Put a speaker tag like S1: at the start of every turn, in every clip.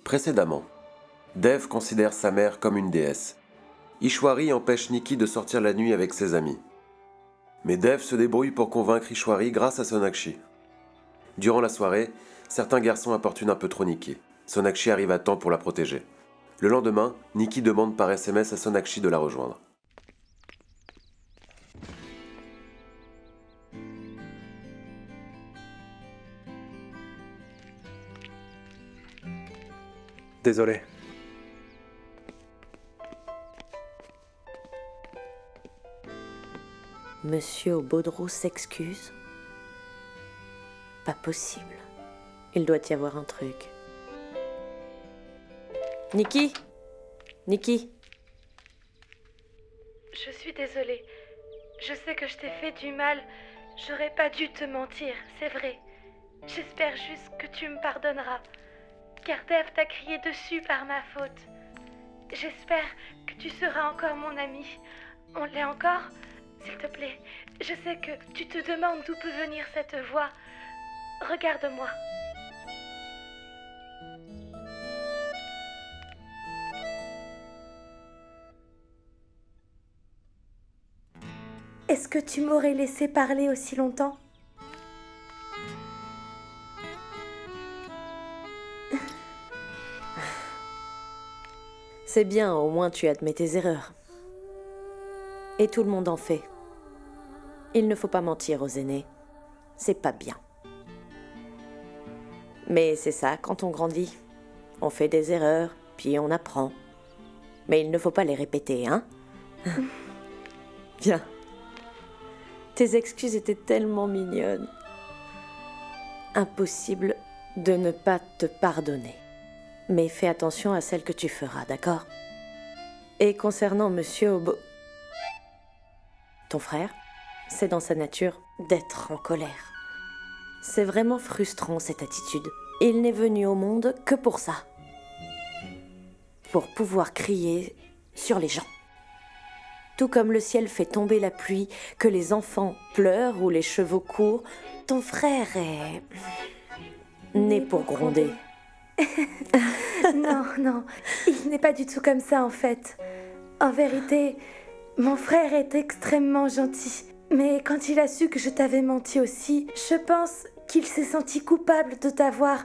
S1: Précédemment, Dev considère sa mère comme une déesse. Ishwari empêche Nikki de sortir la nuit avec ses amis. Mais Dev se débrouille pour convaincre Ishwari grâce à Sonakshi. Durant la soirée, certains garçons importunent un peu trop Nikki. Sonakshi arrive à temps pour la protéger. Le lendemain, Nikki demande par SMS à Sonakshi de la rejoindre.
S2: Désolé.
S3: Monsieur Baudreau s'excuse? Pas possible. Il doit y avoir un truc. Nikki? Nikki?
S4: Je suis désolée. Je sais que je t'ai fait du mal. J'aurais pas dû te mentir, c'est vrai. J'espère juste que tu me pardonneras. Car Dev t'a crié dessus par ma faute. J'espère que tu seras encore mon ami. On l'est encore? S'il te plaît, je sais que tu te demandes d'où peut venir cette voix. Regarde-moi. Est-ce que tu m'aurais laissé parler aussi longtemps?
S3: C'est bien, au moins tu admets tes erreurs. Et tout le monde en fait. Il ne faut pas mentir aux aînés. C'est pas bien. Mais c'est ça, quand on grandit. On fait des erreurs, puis on apprend. Mais il ne faut pas les répéter, hein? Bien. Tes excuses étaient tellement mignonnes. Impossible de ne pas te pardonner. Mais fais attention à celle que tu feras, d'accord? Et concernant Monsieur ton frère, c'est dans sa nature d'être en colère. C'est vraiment frustrant cette attitude. Il n'est venu au monde que pour ça. Pour pouvoir crier sur les gens. Tout comme le ciel fait tomber la pluie, que les enfants pleurent ou les chevaux courent, ton frère est né pour gronder.
S4: Non, il n'est pas du tout comme ça en fait. En vérité, mon frère est extrêmement gentil. Mais quand il a su que je t'avais menti aussi, je pense qu'il s'est senti coupable de t'avoir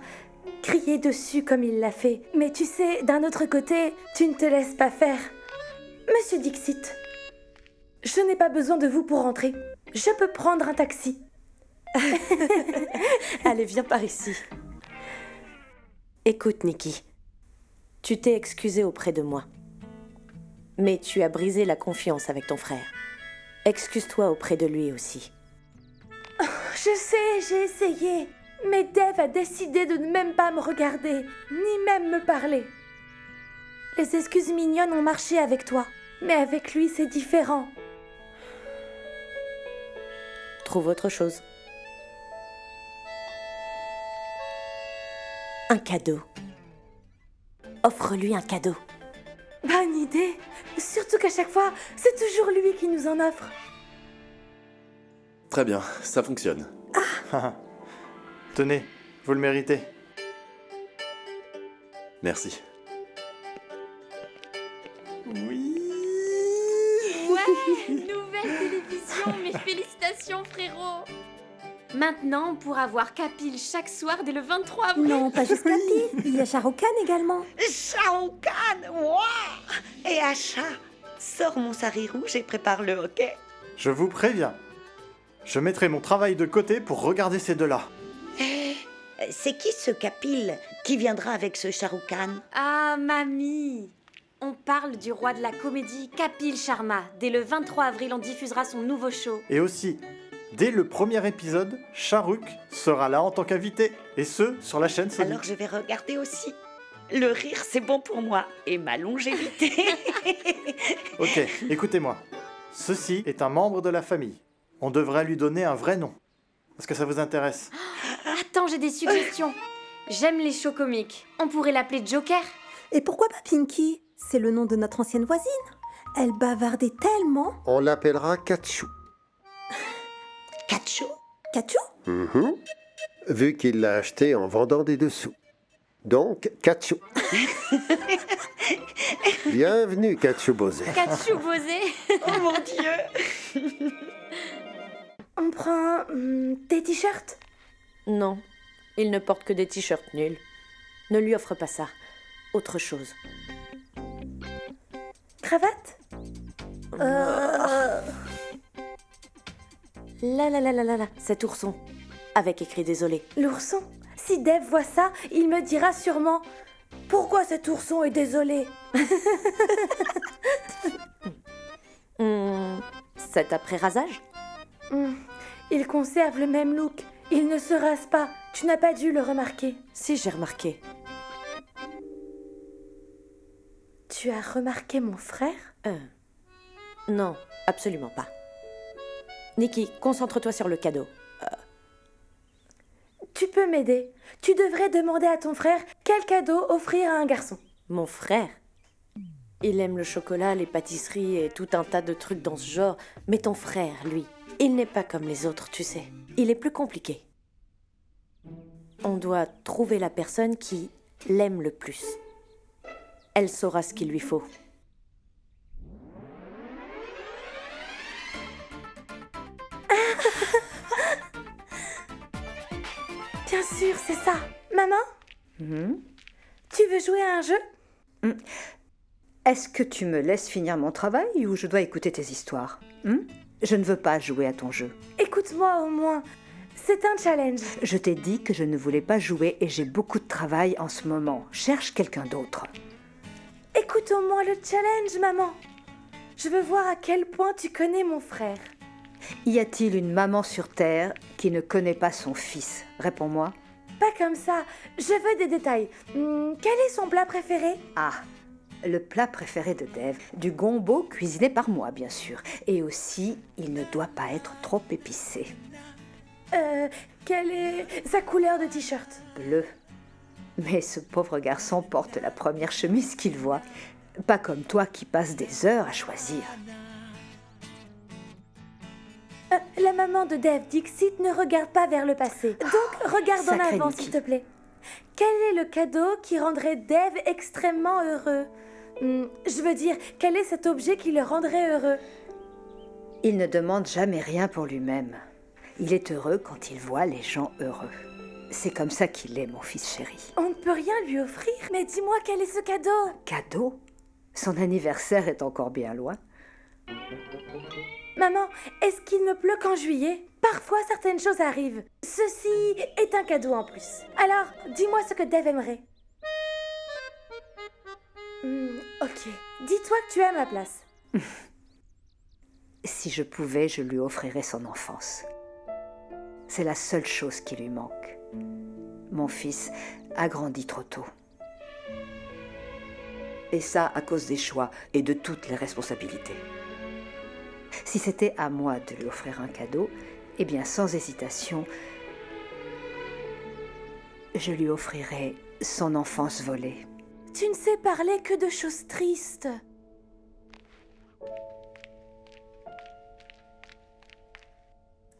S4: crié dessus comme il l'a fait. Mais tu sais, d'un autre côté, tu ne te laisses pas faire. Monsieur Dixit, je n'ai pas besoin de vous pour rentrer. Je peux prendre un taxi.
S3: Allez, viens par ici. Écoute, Nikki, tu t'es excusée auprès de moi. Mais tu as brisé la confiance avec ton frère. Excuse-toi auprès de lui aussi.
S4: Je sais, j'ai essayé. Mais Dev a décidé de ne même pas me regarder, ni même me parler. Les excuses mignonnes ont marché avec toi. Mais avec lui, c'est différent.
S3: Trouve autre chose. Un cadeau. Offre-lui un cadeau.
S4: Bonne idée. Surtout qu'à chaque fois, c'est toujours lui qui nous en offre.
S5: Très bien, ça fonctionne.
S2: Tenez, vous le méritez.
S5: Merci. Oui.
S6: Ouais, nouvelle télévision, mes félicitations frérot. Maintenant, on pourra voir Kapil chaque soir dès le 23 avril.
S7: Non, pas juste Kapil, il y a Shah Rukh Khan également.
S8: Shah Rukh Khan, waouh! Et Asha, sors mon sari rouge et prépare le hockey.
S2: Je vous préviens. Je mettrai mon travail de côté pour regarder ces deux-là.
S8: C'est qui ce Kapil qui viendra avec ce Shah Rukh Khan?
S6: Ah, mamie. On parle du roi de la comédie, Kapil Sharma. Dès le 23 avril, on diffusera son nouveau show.
S2: Et aussi, dès le premier épisode, Shah Rukh sera là en tant qu'invité. Et ce, sur la chaîne Sony.
S8: Alors je vais regarder aussi. Le rire, c'est bon pour moi. Et ma longévité.
S2: Ok, écoutez-moi. Ceci est un membre de la famille. On devrait lui donner un vrai nom. Est-ce que ça vous intéresse?
S6: Attends, j'ai des suggestions. J'aime les shows comiques. On pourrait l'appeler Joker.
S7: Et pourquoi pas Pinky? C'est le nom de notre ancienne voisine. Elle bavardait tellement.
S9: On l'appellera Katchou.
S8: Katchou?
S7: Katchou?
S9: Mhm. Vu qu'il l'a acheté en vendant des dessous. Donc, Katchou. Bienvenue, Katchou Bosé.
S6: Katchou Bosé.
S8: Oh mon Dieu.
S4: On prend des t-shirts?
S3: Non, il ne porte que des t-shirts nuls. Ne lui offre pas ça. Autre chose.
S4: Cravate?
S3: Là, cet ourson. Avec écrit désolé.
S4: L'ourson? Si Dave voit ça, il me dira sûrement « Pourquoi cet ourson est désolé ?»
S3: Cet après-rasage?
S4: Il conserve le même look. Il ne se rase pas. Tu n'as pas dû le remarquer.
S3: Si, j'ai remarqué.
S4: Tu as remarqué mon frère?
S3: Non, absolument pas. Nikki, concentre-toi sur le cadeau.
S4: Tu peux m'aider. Tu devrais demander à ton frère quel cadeau offrir à un garçon.
S3: Mon frère? Il aime le chocolat, les pâtisseries et tout un tas de trucs dans ce genre. Mais ton frère, lui, il n'est pas comme les autres, tu sais. Il est plus compliqué. On doit trouver la personne qui l'aime le plus. Elle saura ce qu'il lui faut.
S4: Bien sûr, c'est ça. Maman? Tu veux jouer à un jeu?
S10: Est-ce que tu me laisses finir mon travail ou je dois écouter tes histoires? Je ne veux pas jouer à ton jeu.
S4: Écoute-moi au moins. C'est un challenge.
S10: Je t'ai dit que je ne voulais pas jouer et j'ai beaucoup de travail en ce moment. Cherche quelqu'un d'autre.
S4: Écoute au moins le challenge, maman. Je veux voir à quel point tu connais mon frère.
S10: Y a-t-il une maman sur Terre qui ne connaît pas son fils? Réponds-moi.
S4: Pas comme ça. Je veux des détails. Quel est son plat préféré?
S10: Ah, le plat préféré de Dave. Du gombo cuisiné par moi, bien sûr. Et aussi, il ne doit pas être trop épicé.
S4: Quelle est sa couleur de t-shirt?
S10: Bleu. Mais ce pauvre garçon porte la première chemise qu'il voit. Pas comme toi qui passes des heures à choisir.
S4: La maman de Dave Dixit ne regarde pas vers le passé. Donc, regarde en
S10: Sacré
S4: avant,
S10: Nikki.
S4: s'il te plaît. Quel est le cadeau qui rendrait Dave extrêmement heureux? Je veux dire, quel est cet objet qui le rendrait heureux?
S10: Il ne demande jamais rien pour lui-même. Il est heureux quand il voit les gens heureux. C'est comme ça qu'il est, mon fils chéri.
S4: On ne peut rien lui offrir, mais dis-moi quel est ce cadeau?
S10: Cadeau? Son anniversaire est encore bien loin.
S4: Maman, est-ce qu'il ne pleut qu'en juillet? Parfois, certaines choses arrivent. Ceci est un cadeau en plus. Alors, dis-moi ce que Dave aimerait. Ok. Dis-toi que tu es à ma place.
S10: Si je pouvais, je lui offrirais son enfance. C'est la seule chose qui lui manque. Mon fils a grandi trop tôt. Et ça à cause des choix et de toutes les responsabilités. Si c'était à moi de lui offrir un cadeau, eh bien sans hésitation, je lui offrirais son enfance volée.
S4: Tu ne sais parler que de choses tristes.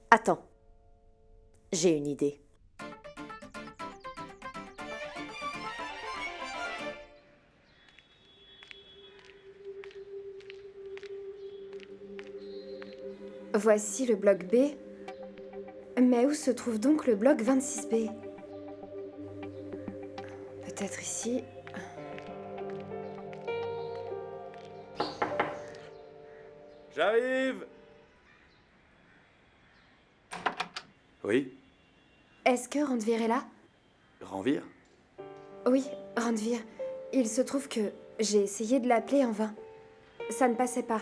S3: Attends. J'ai une idée.
S11: Voici le bloc B. Mais où se trouve donc le bloc 26B? Peut-être ici.
S5: J'arrive. Oui,
S11: Est-ce que Randvir est là?
S5: Ranvir?
S11: Oui, Randvir. Il se trouve que j'ai essayé de l'appeler en vain. Ça ne passait pas.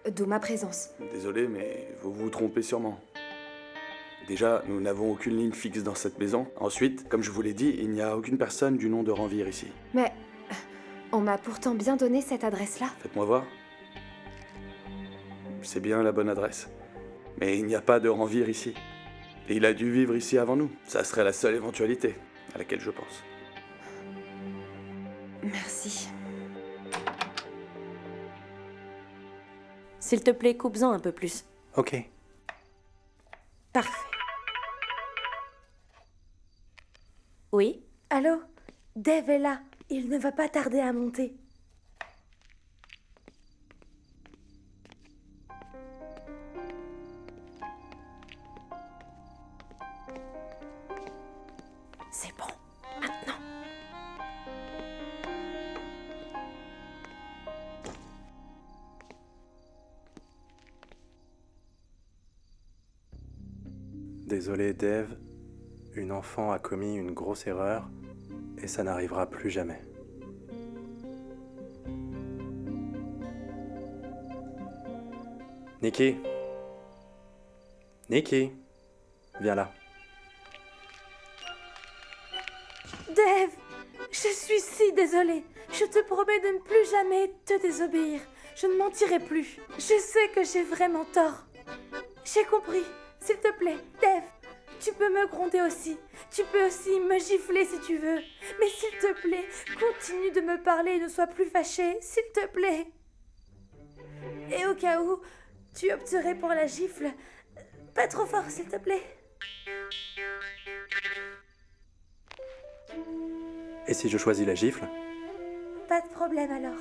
S11: D'où ma présence.
S5: Désolé, mais vous vous trompez sûrement. Déjà, nous n'avons aucune ligne fixe dans cette maison. Ensuite, comme je vous l'ai dit, il n'y a aucune personne du nom de Ranvir ici.
S11: Mais on m'a pourtant bien donné cette adresse-là.
S5: Faites-moi voir. C'est bien la bonne adresse. Mais il n'y a pas de Ranvir ici. Et il a dû vivre ici avant nous. Ça serait la seule éventualité à laquelle je pense.
S11: Merci.
S3: S'il te plaît, coupe-en un peu plus.
S2: Ok.
S3: Parfait. Oui?
S4: Allô? Dave est là. Il ne va pas tarder à monter.
S3: C'est bon. Maintenant.
S12: Désolé, Dave. Une enfant a commis une grosse erreur et ça n'arrivera plus jamais. Nikki. Nikki. Viens là.
S4: Dave, je suis si désolée. Je te promets de ne plus jamais te désobéir. Je ne mentirai plus. Je sais que j'ai vraiment tort. J'ai compris. S'il te plaît, Dave, tu peux me gronder aussi. Tu peux aussi me gifler si tu veux. Mais s'il te plaît, continue de me parler et ne sois plus fâché, s'il te plaît. Et au cas où tu opterais pour la gifle, pas trop fort, s'il te plaît.
S12: Et si je choisis la gifle?
S4: Pas de problème alors.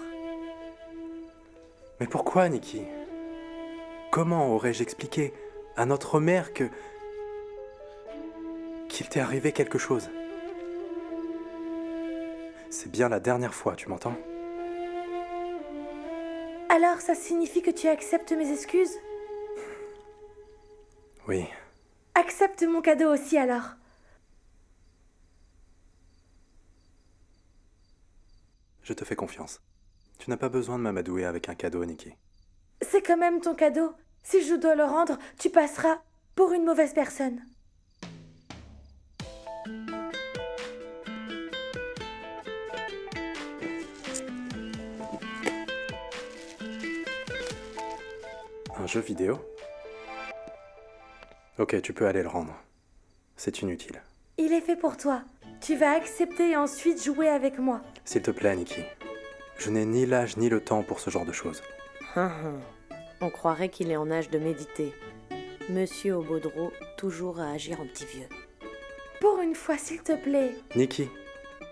S12: Mais pourquoi, Nikki? Comment aurais-je expliqué à notre mère qu'il t'est arrivé quelque chose? C'est bien la dernière fois, tu m'entends?
S4: Alors ça signifie que tu acceptes mes excuses?
S12: Oui.
S4: Accepte mon cadeau aussi alors.
S12: Je te fais confiance. Tu n'as pas besoin de m'amadouer avec un cadeau, Nikki.
S4: C'est quand même ton cadeau. Si je dois le rendre, tu passeras pour une mauvaise personne.
S12: Un jeu vidéo? Ok, tu peux aller le rendre. C'est inutile.
S4: Il est fait pour toi. Tu vas accepter et ensuite jouer avec moi.
S12: S'il te plaît, Nikki. Je n'ai ni l'âge ni le temps pour ce genre de choses.
S3: On croirait qu'il est en âge de méditer. Monsieur Aubaudreau, toujours à agir en petit vieux.
S4: Pour une fois, s'il te plaît.
S12: Nikki,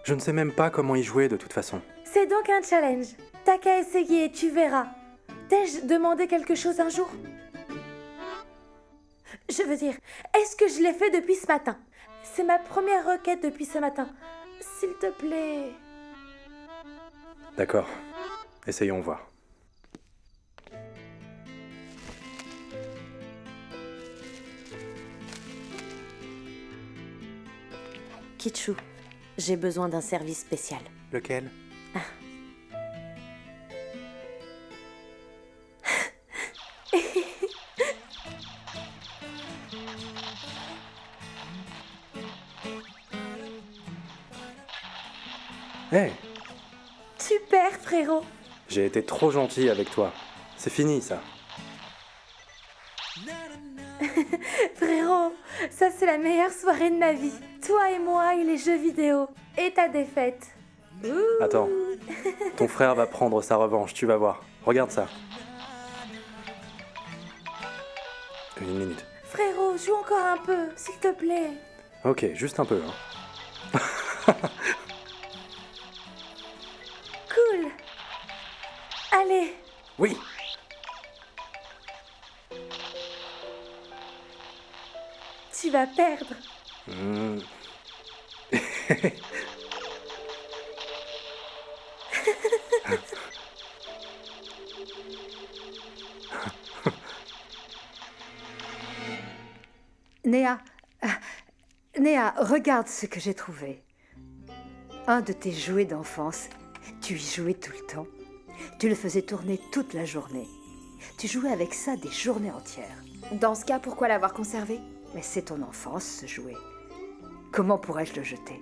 S12: je ne sais même pas comment y jouer de toute façon.
S4: C'est donc un challenge. T'as qu'à essayer et tu verras. T'ai-je demandé quelque chose un jour? Je veux dire, est-ce que je l'ai fait depuis ce matin? C'est ma première requête depuis ce matin. S'il te plaît.
S12: D'accord. Essayons voir.
S3: Kitschou, j'ai besoin d'un service spécial.
S12: Lequel? Hey!
S4: Super, frérot.
S12: J'ai été trop gentil avec toi. C'est fini, ça.
S4: Frérot, ça c'est la meilleure soirée de ma vie. Toi et moi et les jeux vidéo. Et ta défaite.
S12: Attends. Ton frère va prendre sa revanche, tu vas voir. Regarde ça. Une minute.
S4: Frérot, joue encore un peu, s'il te plaît.
S12: Ok, juste un peu. Hein.
S4: Cool. Allez.
S12: Oui.
S4: Tu vas perdre.
S10: Néa, regarde ce que j'ai trouvé. Un de tes jouets d'enfance. Tu y jouais tout le temps. Tu le faisais tourner toute la journée. Tu jouais avec ça des journées entières.
S11: Dans ce cas, pourquoi l'avoir conservé?
S10: Mais c'est ton enfance, ce jouet. Comment pourrais-je le jeter?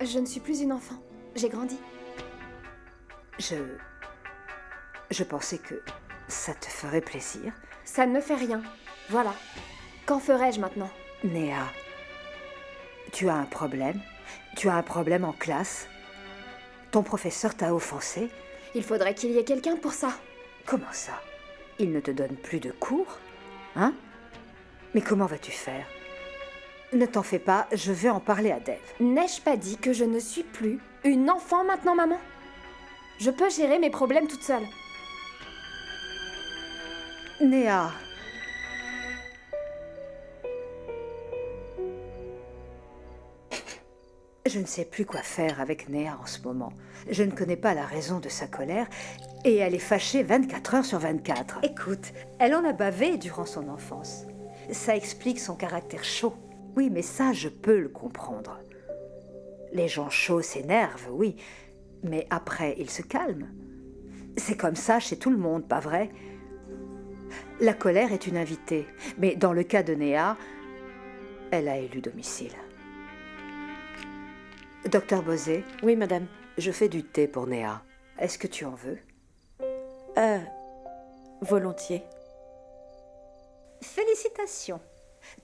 S11: Je ne suis plus une enfant. J'ai grandi.
S10: Je pensais que ça te ferait plaisir.
S11: Ça ne me fait rien. Voilà. Qu'en ferais-je maintenant?
S10: Néa, tu as un problème? Tu as un problème en classe? Ton professeur t'a offensé?
S11: Il faudrait qu'il y ait quelqu'un pour ça.
S10: Comment ça? Il ne te donne plus de cours? Hein? Mais comment vas-tu faire? Ne t'en fais pas, je vais en parler à Dave.
S11: N'ai-je pas dit que je ne suis plus une enfant maintenant, maman? Je peux gérer mes problèmes toute seule.
S10: Néa. Je ne sais plus quoi faire avec Néa en ce moment. Je ne connais pas la raison de sa colère et elle est fâchée 24 heures sur 24. Écoute, elle en a bavé durant son enfance. Ça explique son caractère chaud. Oui, mais ça, je peux le comprendre. Les gens chauds s'énervent, oui, mais après, ils se calment. C'est comme ça chez tout le monde, pas vrai? La colère est une invitée, mais dans le cas de Néa, elle a élu domicile. Docteur Bosé?
S3: Oui, madame.
S10: Je fais du thé pour Néa. Est-ce que tu en veux?
S3: Volontiers.
S10: Félicitations.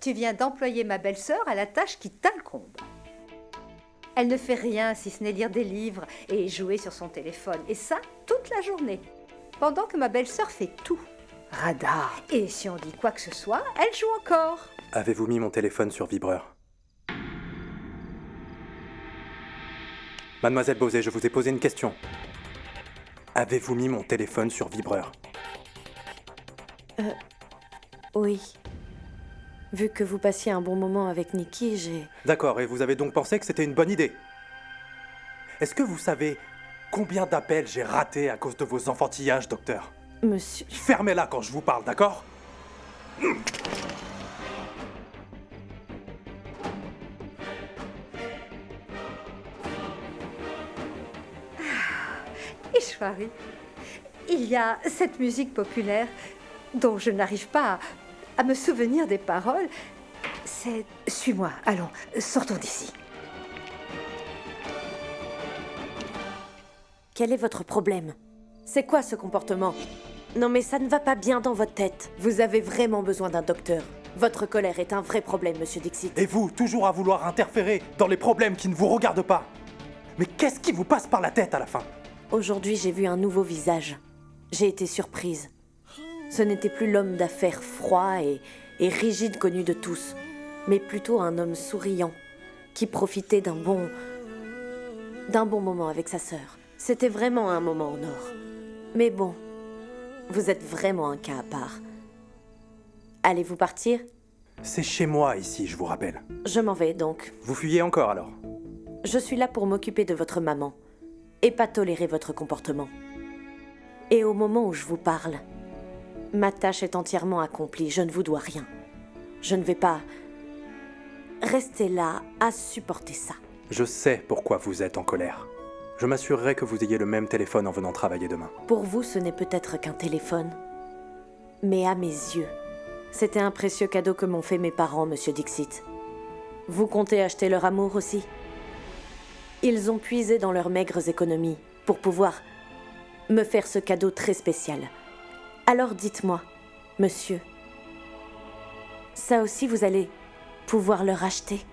S10: Tu viens d'employer ma belle-sœur à la tâche qui t'incombe. Elle ne fait rien si ce n'est lire des livres et jouer sur son téléphone. Et ça, toute la journée. Pendant que ma belle-sœur fait tout. Radar. Et si on dit quoi que ce soit, elle joue encore.
S12: Avez-vous mis mon téléphone sur vibreur? Mademoiselle Bosé, je vous ai posé une question. Avez-vous mis mon téléphone sur vibreur?
S3: Oui. Vu que vous passiez un bon moment avec Nikki, j'ai...
S12: D'accord, et vous avez donc pensé que c'était une bonne idée? Est-ce que vous savez combien d'appels j'ai ratés à cause de vos enfantillages, docteur?
S3: Monsieur...
S12: Fermez-la quand je vous parle, d'accord?
S10: Ishwari, il y a cette musique populaire dont je n'arrive pas à me souvenir des paroles. C'est... Suis-moi, allons, sortons d'ici.
S3: Quel est votre problème? C'est quoi ce comportement? Non mais ça ne va pas bien dans votre tête. Vous avez vraiment besoin d'un docteur. Votre colère est un vrai problème, monsieur Dixit.
S12: Et vous, toujours à vouloir interférer dans les problèmes qui ne vous regardent pas. Mais qu'est-ce qui vous passe par la tête à la fin?
S3: Aujourd'hui, j'ai vu un nouveau visage. J'ai été surprise. Ce n'était plus l'homme d'affaires froid et rigide connu de tous, mais plutôt un homme souriant, qui profitait d'un bon moment avec sa sœur. C'était vraiment un moment en or. Mais bon, vous êtes vraiment un cas à part. Allez-vous partir?
S12: C'est chez moi ici, je vous rappelle.
S3: Je m'en vais donc.
S12: Vous fuyez encore alors?
S3: Je suis là pour m'occuper de votre maman et pas tolérer votre comportement. Et au moment où je vous parle, ma tâche est entièrement accomplie, je ne vous dois rien. Je ne vais pas rester là à supporter ça.
S12: Je sais pourquoi vous êtes en colère. Je m'assurerai que vous ayez le même téléphone en venant travailler demain.
S3: Pour vous, ce n'est peut-être qu'un téléphone. Mais à mes yeux, c'était un précieux cadeau que m'ont fait mes parents, monsieur Dixit. Vous comptez acheter leur amour aussi? Ils ont puisé dans leurs maigres économies pour pouvoir me faire ce cadeau très spécial. Alors dites-moi, monsieur, ça aussi vous allez pouvoir leur acheter?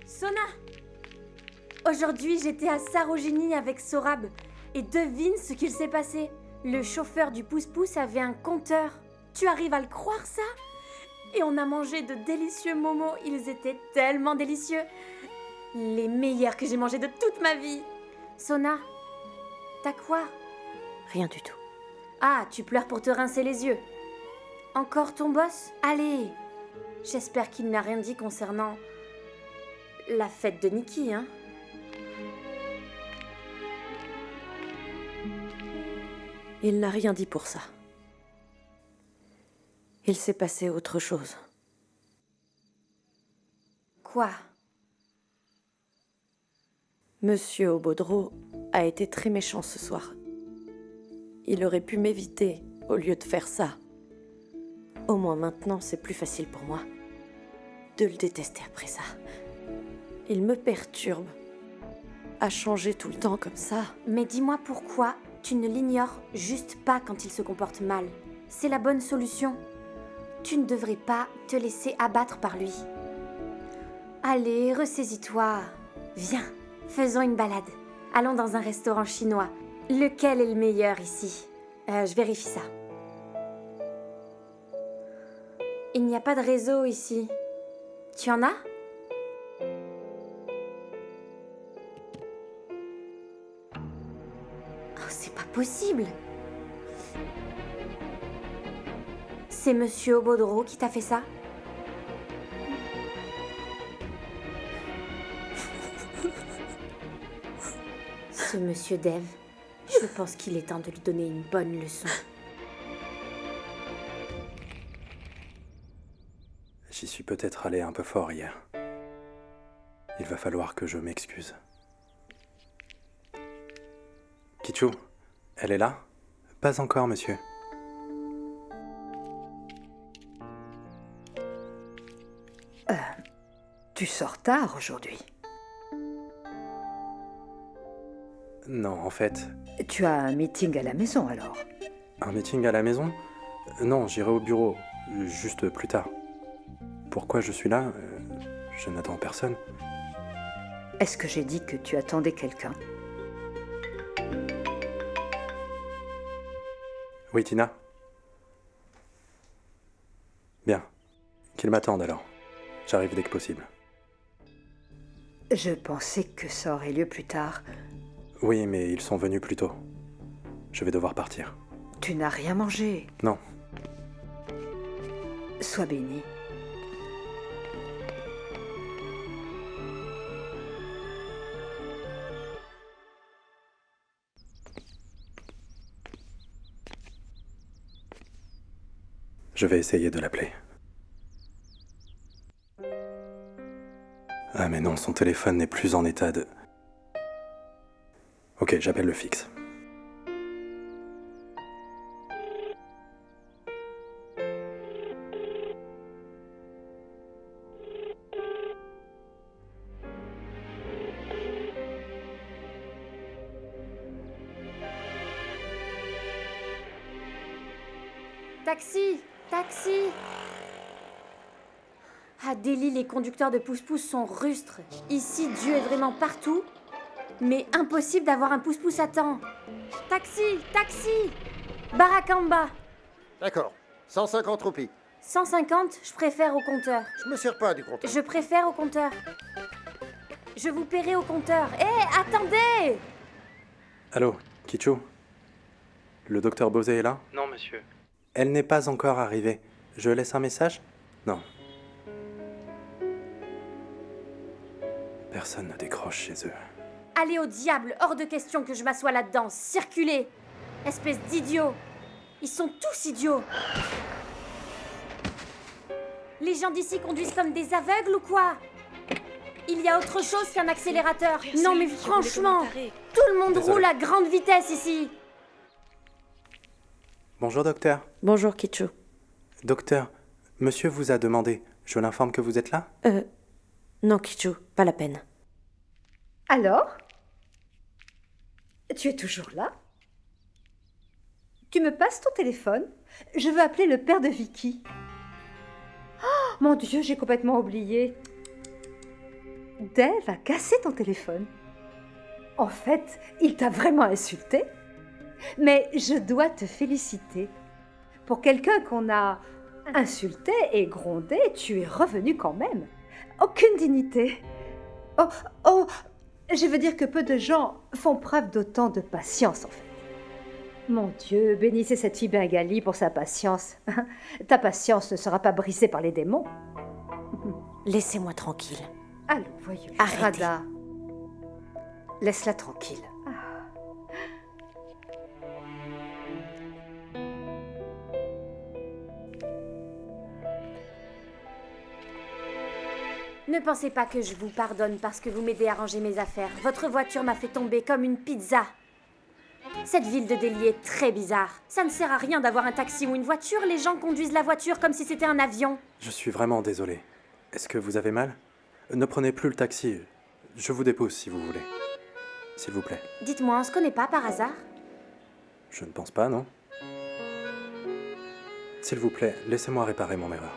S6: Sona! Aujourd'hui, j'étais à Sarojini avec Sorab. Et devine ce qu'il s'est passé. Le chauffeur du pouce-pouce avait un compteur. Tu arrives à le croire, ça? Et on a mangé de délicieux momos. Ils étaient tellement délicieux. Les meilleurs que j'ai mangés de toute ma vie. Sona, t'as quoi?
S3: Rien du tout.
S6: Ah, tu pleures pour te rincer les yeux. Encore ton boss? Allez! J'espère qu'il n'a rien dit concernant la fête de Nikki, hein?
S3: Il n'a rien dit pour ça. Il s'est passé autre chose.
S6: Quoi?
S3: Monsieur Obodro a été très méchant ce soir. Il aurait pu m'éviter au lieu de faire ça. Au moins maintenant, c'est plus facile pour moi de le détester après ça. Il me perturbe à changer tout le temps comme ça.
S6: Mais dis-moi pourquoi tu ne l'ignores juste pas quand il se comporte mal. C'est la bonne solution. Tu ne devrais pas te laisser abattre par lui. Allez, ressaisis-toi. Viens, faisons une balade. Allons dans un restaurant chinois. Lequel est le meilleur ici? Je vérifie ça. Il n'y a pas de réseau ici. Tu en as? Oh, c'est pas possible. C'est Monsieur Obodro qui t'a fait ça? Ce Monsieur Dev, je pense qu'il est temps de lui donner une bonne leçon.
S12: J'y suis peut-être allé un peu fort hier. Il va falloir que je m'excuse. Kichu, elle est là? Pas encore, monsieur.
S10: Tu sors tard aujourd'hui.
S12: Non, en fait,
S10: Tu as un meeting à la maison alors.
S12: un meeting à la maison? Non, j'irai au bureau, juste plus tard. Pourquoi je suis là? Je n'attends personne.
S10: Est-ce que j'ai dit que tu attendais quelqu'un?
S12: Oui, Tina? Bien. Qu'ils m'attendent alors. J'arrive dès que possible.
S10: Je pensais que ça aurait lieu plus tard.
S12: Oui, mais ils sont venus plus tôt. Je vais devoir partir.
S10: Tu n'as rien mangé.
S12: Non.
S10: Sois béni.
S12: Je vais essayer de l'appeler. Ah mais non, son téléphone n'est plus en état de... Ok, j'appelle le fixe.
S6: Taxi! Taxi! À Delhi, les conducteurs de pousse-pousse sont rustres. Ici, Dieu est vraiment partout. Mais impossible d'avoir un pousse-pousse à temps. Taxi! Taxi! Barakamba!
S9: D'accord. 150 roupies.
S6: 150, je préfère au compteur.
S9: Je me sers pas du compteur.
S6: Je préfère au compteur. Je vous paierai au compteur. Hé, attendez!
S12: Allô, Kichu? Le docteur Bosé est là?
S13: Non, monsieur.
S12: Elle n'est pas encore arrivée. Je laisse un message? Non. Personne ne décroche chez eux.
S6: Allez au diable, hors de question que je m'assoie là-dedans. Circulez! Espèce d'idiots! Ils sont tous idiots! Les gens d'ici conduisent comme des aveugles ou quoi? Il y a autre chose qu'un accélérateur. Non mais franchement, tout le monde
S12: Désolé.
S6: roule à grande vitesse ici.
S12: Bonjour, docteur.
S3: Bonjour, Kichu.
S12: Docteur, monsieur vous a demandé. Je l'informe que vous êtes là?
S3: Non, Kichu, pas la peine.
S10: Alors? Tu es toujours là? Tu me passes ton téléphone? Je veux appeler le père de Vicky. Oh, mon Dieu, j'ai complètement oublié. Dave a cassé ton téléphone. En fait, il t'a vraiment insulté. Mais je dois te féliciter. Pour quelqu'un qu'on a insulté et grondé, tu es revenu quand même. Aucune dignité. Oh, je veux dire que peu de gens font preuve d'autant de patience, en fait. Mon Dieu, bénissez cette fille bengali pour sa patience. Ta patience ne sera pas brisée par les démons.
S3: Laissez-moi tranquille.
S10: Allons, voyons.
S3: Arrêtez.
S10: Radha, laisse-la tranquille.
S6: Ne pensez pas que je vous pardonne parce que vous m'aidez à ranger mes affaires. Votre voiture m'a fait tomber comme une pizza. Cette ville de Delhi est très bizarre. Ça ne sert à rien d'avoir un taxi ou une voiture. Les gens conduisent la voiture comme si c'était un avion.
S12: Je suis vraiment désolé. Est-ce que vous avez mal? Ne prenez plus le taxi. Je vous dépose si vous voulez. S'il vous plaît.
S6: Dites-moi, on se connaît pas par hasard?
S12: Je ne pense pas, non? S'il vous plaît, laissez-moi réparer mon erreur.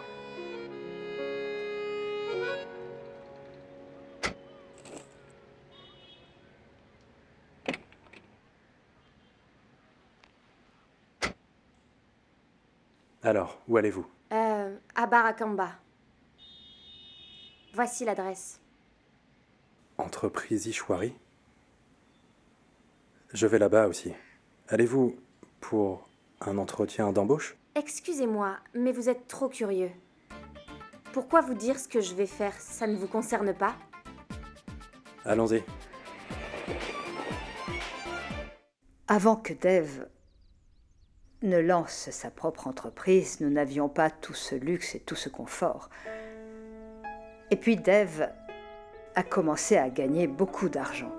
S12: Alors, où allez-vous?
S6: À Barakamba. Voici l'adresse.
S12: Entreprise Ishwari? Je vais là-bas aussi. Allez-vous pour un entretien d'embauche?
S6: Excusez-moi, mais vous êtes trop curieux. Pourquoi vous dire ce que je vais faire? Ça ne vous concerne pas?
S12: Allons-y.
S10: Avant que Dev ne lance sa propre entreprise, nous n'avions pas tout ce luxe et tout ce confort. Et puis Dev a commencé à gagner beaucoup d'argent.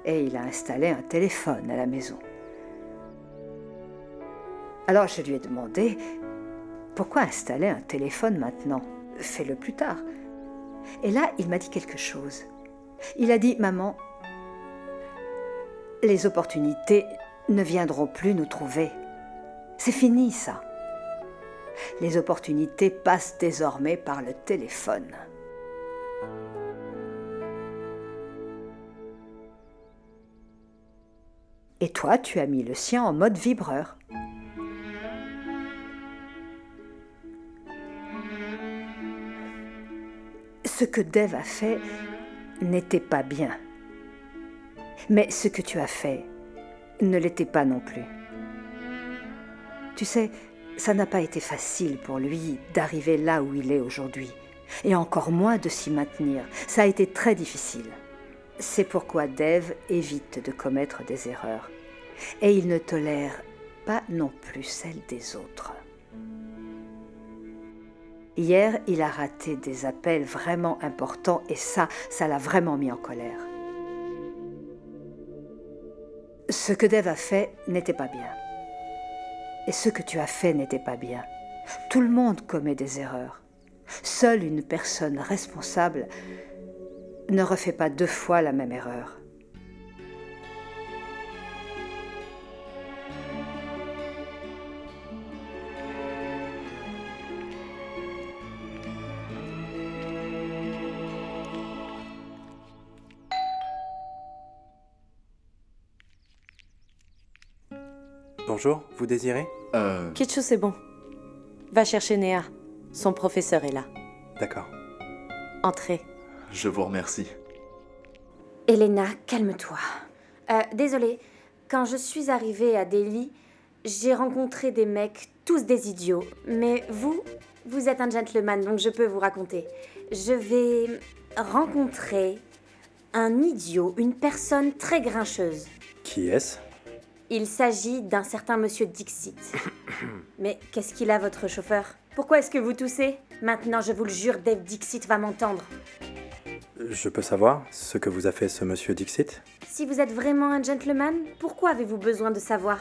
S10: Et il a installé un téléphone à la maison. Alors je lui ai demandé, pourquoi installer un téléphone maintenant? Fais-le plus tard. Et là, il m'a dit quelque chose. Il a dit, maman, les opportunités ne viendront plus nous trouver. C'est fini ça. Les opportunités passent désormais par le téléphone. Et toi, tu as mis le sien en mode vibreur. Ce que Dev a fait n'était pas bien. Mais ce que tu as fait ne l'était pas non plus. Tu sais, ça n'a pas été facile pour lui d'arriver là où il est aujourd'hui, et encore moins de s'y maintenir. Ça a été très difficile. C'est pourquoi Dev évite de commettre des erreurs, et il ne tolère pas non plus celles des autres. Hier, il a raté des appels vraiment importants, et ça l'a vraiment mis en colère. Ce que Dev a fait n'était pas bien. Et ce que tu as fait n'était pas bien. Tout le monde commet des erreurs. Seule une personne responsable ne refait pas 2 fois la même erreur.
S12: Bonjour, vous désirez?
S3: Kitchu, c'est bon. Va chercher Néa. Son professeur est là.
S12: D'accord.
S3: Entrez.
S13: Je vous remercie.
S6: Elena, calme-toi. Désolée, quand je suis arrivée à Delhi, j'ai rencontré des mecs, tous des idiots. Mais vous êtes un gentleman, donc je peux vous raconter. Je vais rencontrer un idiot, une personne très grincheuse.
S12: Qui est-ce?
S6: Il s'agit d'un certain monsieur Dixit. Mais qu'est-ce qu'il a, votre chauffeur? Pourquoi est-ce que vous toussez? Maintenant, je vous le jure, Dave Dixit va m'entendre.
S12: Je peux savoir ce que vous a fait ce monsieur Dixit?
S6: Si vous êtes vraiment un gentleman, pourquoi avez-vous besoin de savoir?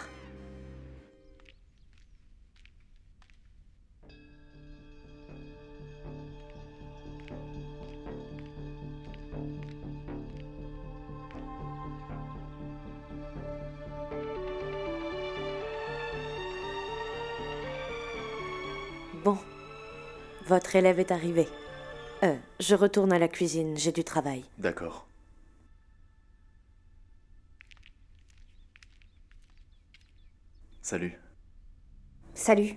S3: Bon, votre élève est arrivé. Je retourne à la cuisine, j'ai du travail.
S13: D'accord. Salut.
S11: Salut.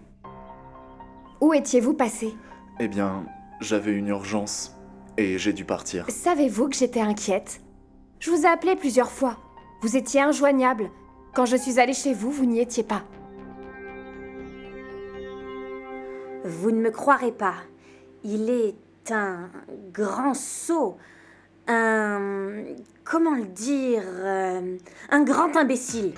S11: Où étiez-vous passé?
S13: Eh bien, j'avais une urgence et j'ai dû partir.
S11: Savez-vous que j'étais inquiète? Je vous ai appelé plusieurs fois. Vous étiez injoignable. Quand je suis allée chez vous, vous n'y étiez pas.
S6: Vous ne me croirez pas. Il est un grand sot. Comment le dire? Un grand imbécile.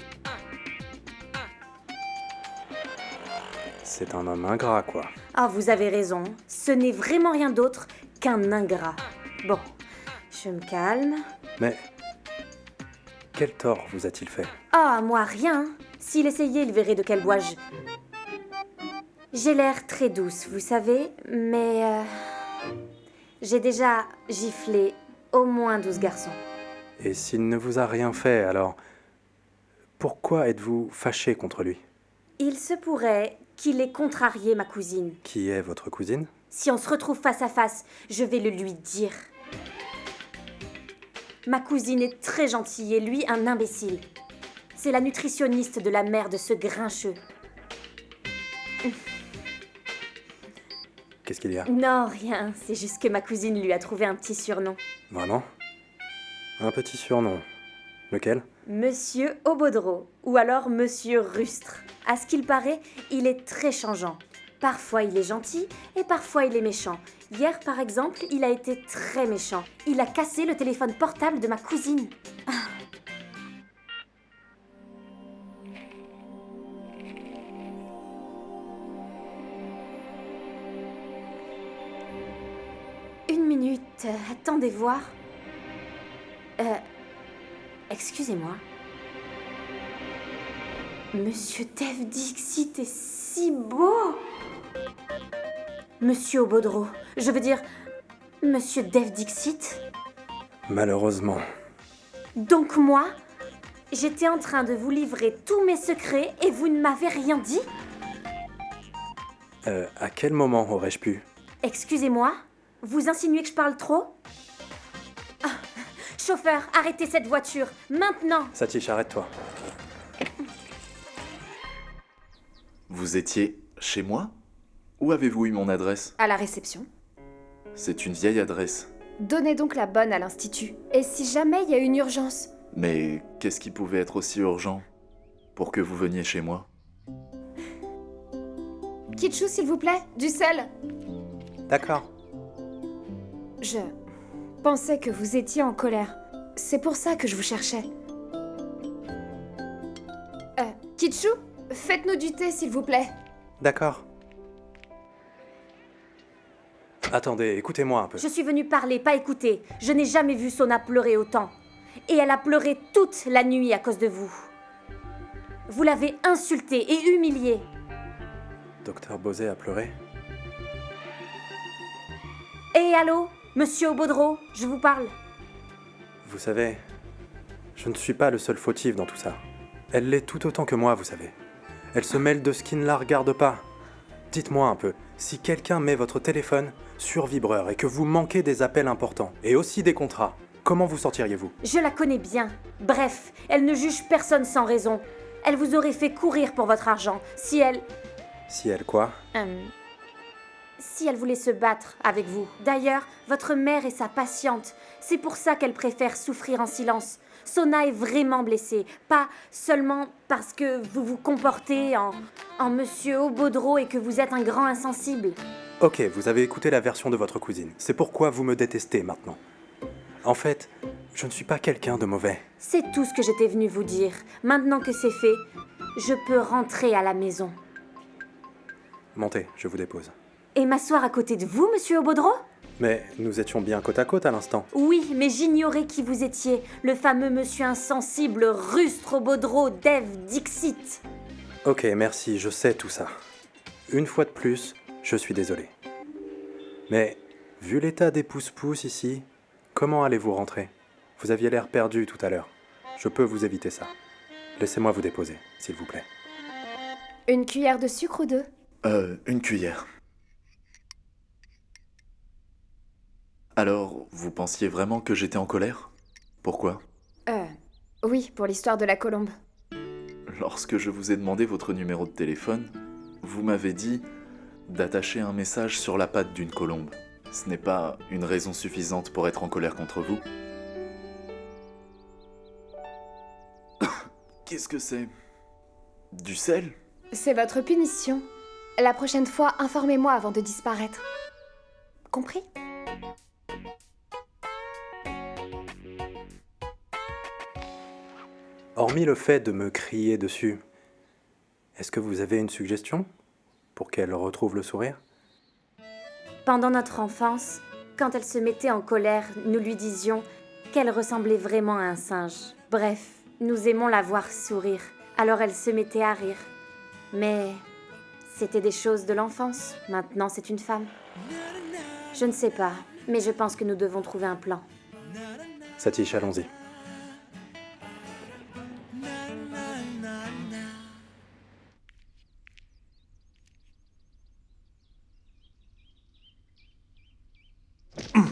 S12: C'est un homme ingrat, quoi.
S6: Ah, vous avez raison. Ce n'est vraiment rien d'autre qu'un ingrat. Bon, je me calme.
S12: Mais quel tort vous a-t-il fait?
S6: Ah, moi, rien. S'il essayait, il verrait de quel bois je... J'ai l'air très douce, vous savez, mais... j'ai déjà giflé au moins 12 garçons.
S12: Et s'il ne vous a rien fait, alors... pourquoi êtes-vous fâché contre lui?
S6: Il se pourrait qu'il ait contrarié ma cousine.
S12: Qui est votre cousine?
S6: Si on se retrouve face à face, je vais le lui dire. Ma cousine est très gentille et lui un imbécile. C'est la nutritionniste de la mère de ce grincheux.
S12: Qu'est-ce qu'il y a?
S6: Non, rien. C'est juste que ma cousine lui a trouvé un petit surnom.
S12: Vraiment? Un petit surnom. Lequel?
S6: Monsieur Obodro, ou alors Monsieur Rustre. À ce qu'il paraît, il est très changeant. Parfois il est gentil et parfois il est méchant. Hier par exemple, il a été très méchant. Il a cassé le téléphone portable de ma cousine. Une minute, attendez voir. Excusez-moi. Monsieur Dave Dixit est si beau. Monsieur Obodro, je veux dire, Monsieur Dave Dixit.
S12: Malheureusement.
S6: Donc moi, j'étais en train de vous livrer tous mes secrets et vous ne m'avez rien dit?
S12: À quel moment aurais-je pu?
S6: Excusez-moi, vous insinuez que je parle trop? Ah, chauffeur, arrêtez cette voiture, maintenant!
S12: Satish, arrête-toi.
S13: Vous étiez chez moi? Où avez-vous eu mon adresse?
S11: À la réception.
S13: C'est une vieille adresse.
S11: Donnez donc la bonne à l'institut. Et si jamais il y a une urgence?
S13: Mais qu'est-ce qui pouvait être aussi urgent pour que vous veniez chez moi?
S11: Kitschou, s'il vous plaît, du sel.
S12: D'accord.
S11: Je pensais que vous étiez en colère. C'est pour ça que je vous cherchais. Kitschou, faites-nous du thé, s'il vous plaît.
S12: D'accord. Attendez, écoutez-moi un peu.
S6: Je suis venue parler, pas écouter. Je n'ai jamais vu Sona pleurer autant. Et elle a pleuré toute la nuit à cause de vous. Vous l'avez insultée et humiliée.
S12: Docteur Bosé a pleuré?
S6: Et allô, Monsieur Obodro, je vous parle.
S12: Vous savez, je ne suis pas le seul fautif dans tout ça. Elle l'est tout autant que moi, vous savez. Elle se mêle de ce qui ne la regarde pas. Dites-moi un peu, si quelqu'un met votre téléphone sur vibreur et que vous manquez des appels importants, et aussi des contrats, comment vous sortiriez-vous?
S6: Je la connais bien. Bref, elle ne juge personne sans raison. Elle vous aurait fait courir pour votre argent. Si elle...
S12: Si elle quoi?
S6: Si elle voulait se battre avec vous. D'ailleurs, votre mère est sa patiente. C'est pour ça qu'elle préfère souffrir en silence. Sona est vraiment blessée. Pas seulement parce que vous vous comportez en Monsieur Obodro et que vous êtes un grand insensible.
S12: Ok, vous avez écouté la version de votre cousine. C'est pourquoi vous me détestez maintenant. En fait, je ne suis pas quelqu'un de mauvais.
S6: C'est tout ce que j'étais venue vous dire. Maintenant que c'est fait, je peux rentrer à la maison.
S12: Montez, je vous dépose.
S6: Et m'asseoir à côté de vous, Monsieur Obodro?
S12: Mais nous étions bien côte à côte à l'instant.
S6: Oui, mais j'ignorais qui vous étiez. Le fameux monsieur insensible Rustre Obodro Dave Dixit.
S12: Ok, merci, je sais tout ça. Une fois de plus, je suis désolé. Mais, vu l'état des pousse-pousse ici, comment allez-vous rentrer? Vous aviez l'air perdu tout à l'heure. Je peux vous éviter ça. Laissez-moi vous déposer, s'il vous plaît.
S11: Une cuillère de sucre ou deux?
S13: Une cuillère. Alors, vous pensiez vraiment que j'étais en colère? Pourquoi?
S11: Oui, pour l'histoire de la colombe.
S13: Lorsque je vous ai demandé votre numéro de téléphone, vous m'avez dit d'attacher un message sur la patte d'une colombe. Ce n'est pas une raison suffisante pour être en colère contre vous? Qu'est-ce que c'est? Du sel?
S11: C'est votre punition. La prochaine fois, informez-moi avant de disparaître. Compris?
S12: Hormis le fait de me crier dessus, est-ce que vous avez une suggestion pour qu'elle retrouve le sourire?
S6: Pendant notre enfance, quand elle se mettait en colère, nous lui disions qu'elle ressemblait vraiment à un singe. Bref, nous aimons la voir sourire, alors elle se mettait à rire. Mais c'était des choses de l'enfance, maintenant c'est une femme. Je ne sais pas, mais je pense que nous devons trouver un plan.
S12: Satish, allons-y.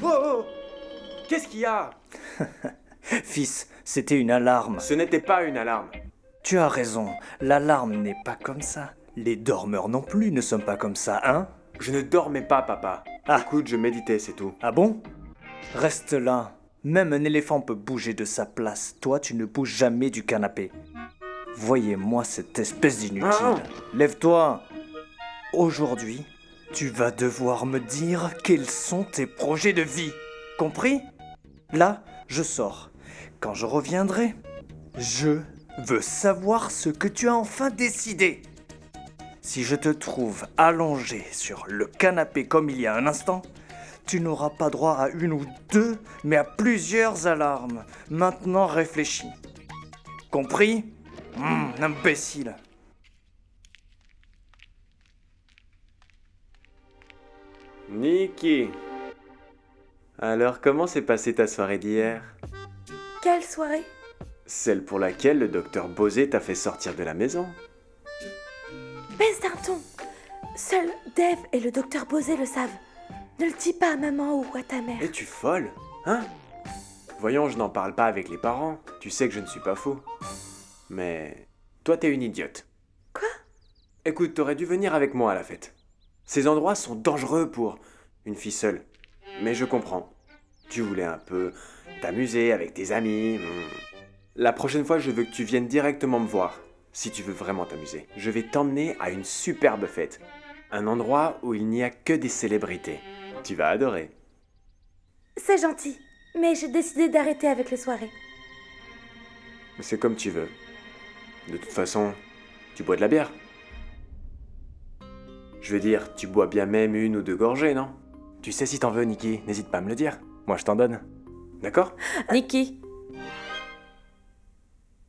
S14: Oh! Qu'est-ce qu'il y a?
S15: Fils, c'était une alarme.
S14: Ce n'était pas une alarme.
S15: Tu as raison, l'alarme n'est pas comme ça. Les dormeurs non plus ne sont pas comme ça, hein?
S14: Je ne dormais pas, papa. Écoute, je méditais, c'est tout.
S15: Ah bon? Reste là. Même un éléphant peut bouger de sa place. Toi, tu ne bouges jamais du canapé. Voyez-moi cette espèce d'inutile. Lève-toi. Aujourd'hui, tu vas devoir me dire quels sont tes projets de vie. Compris? Là, je sors. Quand je reviendrai, je veux savoir ce que tu as enfin décidé. Si je te trouve allongé sur le canapé comme il y a un instant, tu n'auras pas droit à une ou deux, mais à plusieurs alarmes. Maintenant, réfléchis. Compris? Imbécile.
S14: Nikki. Alors, comment s'est passée ta soirée d'hier?
S4: Quelle soirée?
S14: Celle pour laquelle le docteur Bosé t'a fait sortir de la maison.
S4: Baisse d'un ton. Seuls Dave et le docteur Bosé le savent. Ne le dis pas à maman ou à ta mère.
S14: Es-tu folle? Hein? Voyons, je n'en parle pas avec les parents. Tu sais que je ne suis pas fou. Mais toi, t'es une idiote.
S4: Quoi?
S14: Écoute, t'aurais dû venir avec moi à la fête. Ces endroits sont dangereux pour une fille seule. Mais je comprends. Tu voulais un peu t'amuser avec tes amis. La prochaine fois, je veux que tu viennes directement me voir. Si tu veux vraiment t'amuser. Je vais t'emmener à une superbe fête. Un endroit où il n'y a que des célébrités. Tu vas adorer.
S4: C'est gentil, mais j'ai décidé d'arrêter avec les soirées.
S14: C'est comme tu veux. De toute façon, tu bois de la bière. Je veux dire, tu bois bien même une ou deux gorgées, non? Tu sais si t'en veux, Nikki, n'hésite pas à me le dire. Moi, je t'en donne. D'accord?
S3: Nikki,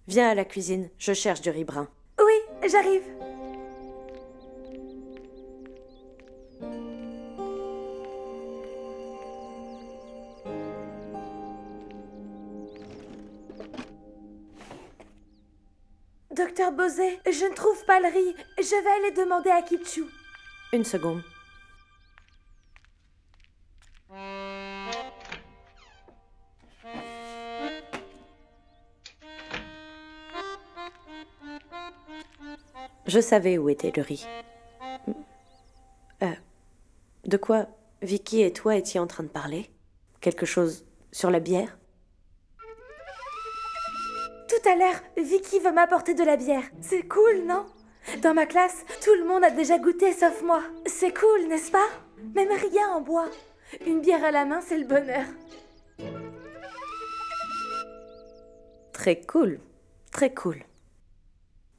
S3: viens à la cuisine, je cherche du riz brun.
S4: Oui, j'arrive. Docteur Bosé, je ne trouve pas le riz. Je vais aller demander à Kitchu.
S3: Une seconde. Je savais où était le riz. De quoi Vicky et toi étiez en train de parler? Quelque chose sur la bière?
S4: Tout à l'heure, Vicky veut m'apporter de la bière. C'est cool, non? Dans ma classe, tout le monde a déjà goûté sauf moi. C'est cool, n'est-ce pas? Même rien en bois. Une bière à la main, c'est le bonheur.
S3: Très cool, très cool.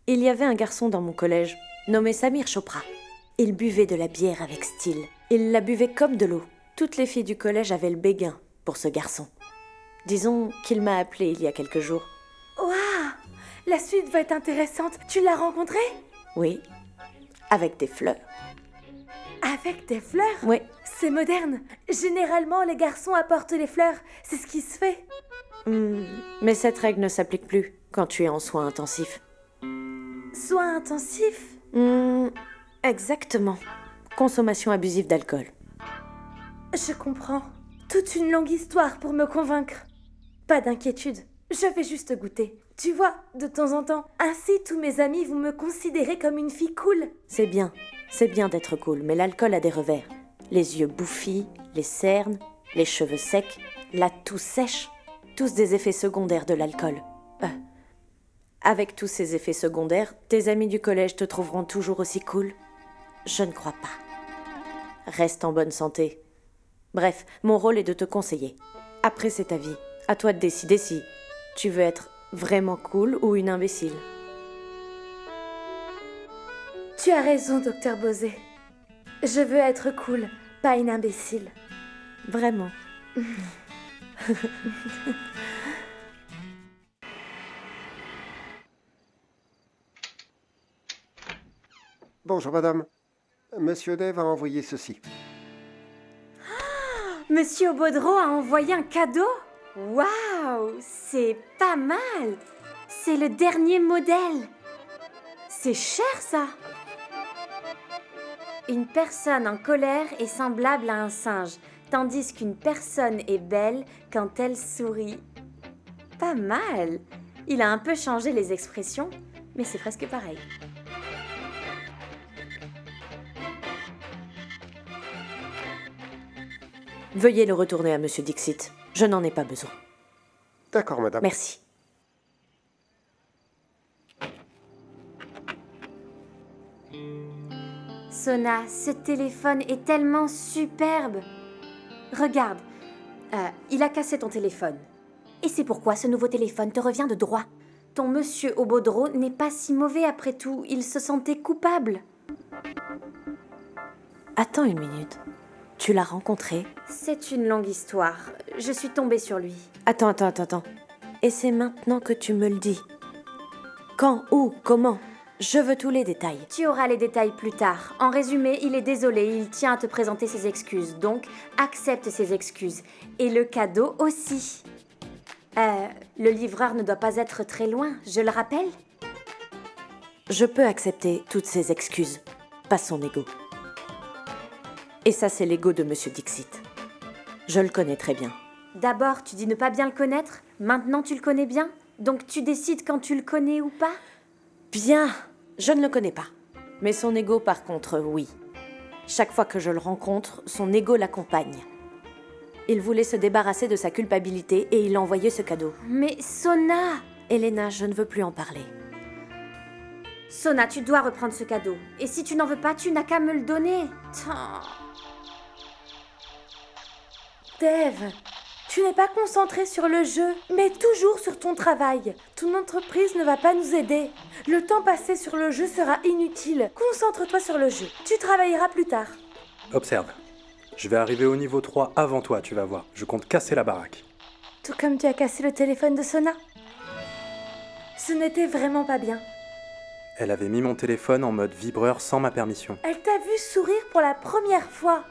S3: Il y avait un garçon dans mon collège, nommé Samir Chopra. Il buvait de la bière avec style. Il la buvait comme de l'eau. Toutes les filles du collège avaient le béguin pour ce garçon. Disons qu'il m'a appelé il y a quelques jours.
S4: Waouh! La suite va être intéressante. Tu l'as rencontré?
S3: Oui, avec des fleurs.
S4: Avec des fleurs?
S3: Oui.
S4: C'est moderne. Généralement, les garçons apportent les fleurs. C'est ce qui se fait.
S3: Mais cette règle ne s'applique plus quand tu es en soins intensifs.
S4: Soins intensifs?
S3: Exactement. Consommation abusive d'alcool.
S4: Je comprends. Toute une longue histoire pour me convaincre. Pas d'inquiétude. Je vais juste goûter. Tu vois, de temps en temps. Ainsi, tous mes amis vont me considérer comme une fille cool.
S3: C'est bien d'être cool, mais l'alcool a des revers. Les yeux bouffis, les cernes, les cheveux secs, la toux sèche. Tous des effets secondaires de l'alcool. Avec tous ces effets secondaires, tes amis du collège te trouveront toujours aussi cool? Je ne crois pas. Reste en bonne santé. Bref, mon rôle est de te conseiller. Après, c'est ta vie. À toi de décider si tu veux être vraiment cool ou une imbécile.
S4: Tu as raison, docteur Bosé. Je veux être cool, pas une imbécile.
S3: Vraiment.
S9: Bonjour madame. Monsieur Dave a envoyé ceci.
S6: Monsieur Baudreau a envoyé un cadeau? Waouh, c'est pas mal. C'est le dernier modèle. C'est cher, ça. Une personne en colère est semblable à un singe, tandis qu'une personne est belle quand elle sourit. Pas mal. Il a un peu changé les expressions, mais c'est presque pareil.
S3: Veuillez le retourner à Monsieur Dixit. Je n'en ai pas besoin.
S9: D'accord, madame.
S3: Merci.
S6: Sona, ce téléphone est tellement superbe. Regarde, il a cassé ton téléphone. Et c'est pourquoi ce nouveau téléphone te revient de droit. Ton monsieur Obodro n'est pas si mauvais après tout, il se sentait coupable.
S3: Attends une minute. Tu l'as rencontré?
S6: C'est une longue histoire. Je suis tombée sur lui.
S3: Attends. Et c'est maintenant que tu me le dis. Quand, où, comment? Je veux tous les détails.
S6: Tu auras les détails plus tard. En résumé, il est désolé, il tient à te présenter ses excuses. Donc, accepte ses excuses. Et le cadeau aussi. Le livreur ne doit pas être très loin, je le rappelle?
S3: Je peux accepter toutes ces excuses, pas son ego. Et ça, c'est l'ego de Monsieur Dixit. Je le connais très bien.
S6: D'abord, tu dis ne pas bien le connaître. Maintenant, tu le connais bien. Donc, tu décides quand tu le connais ou pas?
S3: Bien, je ne le connais pas. Mais son ego, par contre, oui. Chaque fois que je le rencontre, son ego l'accompagne. Il voulait se débarrasser de sa culpabilité et il a envoyé ce cadeau.
S6: Mais Sona!
S3: Elena, je ne veux plus en parler.
S6: Sona, tu dois reprendre ce cadeau. Et si tu n'en veux pas, tu n'as qu'à me le donner.
S4: Dave, tu n'es pas concentré sur le jeu, mais toujours sur ton travail. Ton entreprise ne va pas nous aider. Le temps passé sur le jeu sera inutile. Concentre-toi sur le jeu. Tu travailleras plus tard.
S12: Observe. Je vais arriver au niveau 3 avant toi, tu vas voir. Je compte casser la baraque.
S4: Tout comme tu as cassé le téléphone de Sona. Ce n'était vraiment pas bien.
S12: Elle avait mis mon téléphone en mode vibreur sans ma permission.
S4: Elle t'a vu sourire pour la première fois.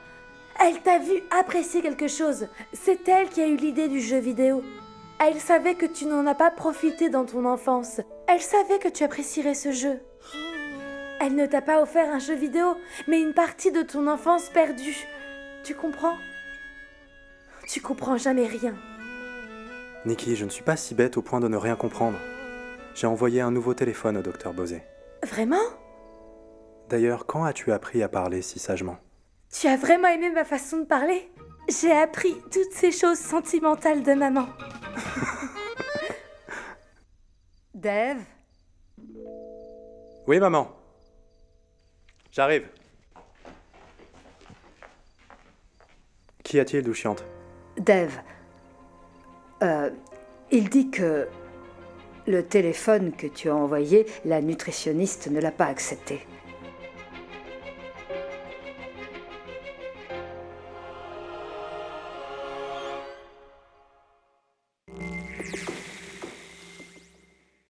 S4: Elle t'a vu apprécier quelque chose. C'est elle qui a eu l'idée du jeu vidéo. Elle savait que tu n'en as pas profité dans ton enfance. Elle savait que tu apprécierais ce jeu. Elle ne t'a pas offert un jeu vidéo, mais une partie de ton enfance perdue. Tu comprends? Tu comprends jamais rien.
S12: Nikki, je ne suis pas si bête au point de ne rien comprendre. J'ai envoyé un nouveau téléphone au docteur Bosé.
S4: Vraiment?
S12: D'ailleurs, quand as-tu appris à parler si sagement?
S4: Tu as vraiment aimé ma façon de parler? J'ai appris toutes ces choses sentimentales de maman.
S10: Dave?
S12: Oui, maman. J'arrive. Qu'y a-t-il, douchiante?
S10: Dave, il dit que le téléphone que tu as envoyé, la nutritionniste ne l'a pas accepté.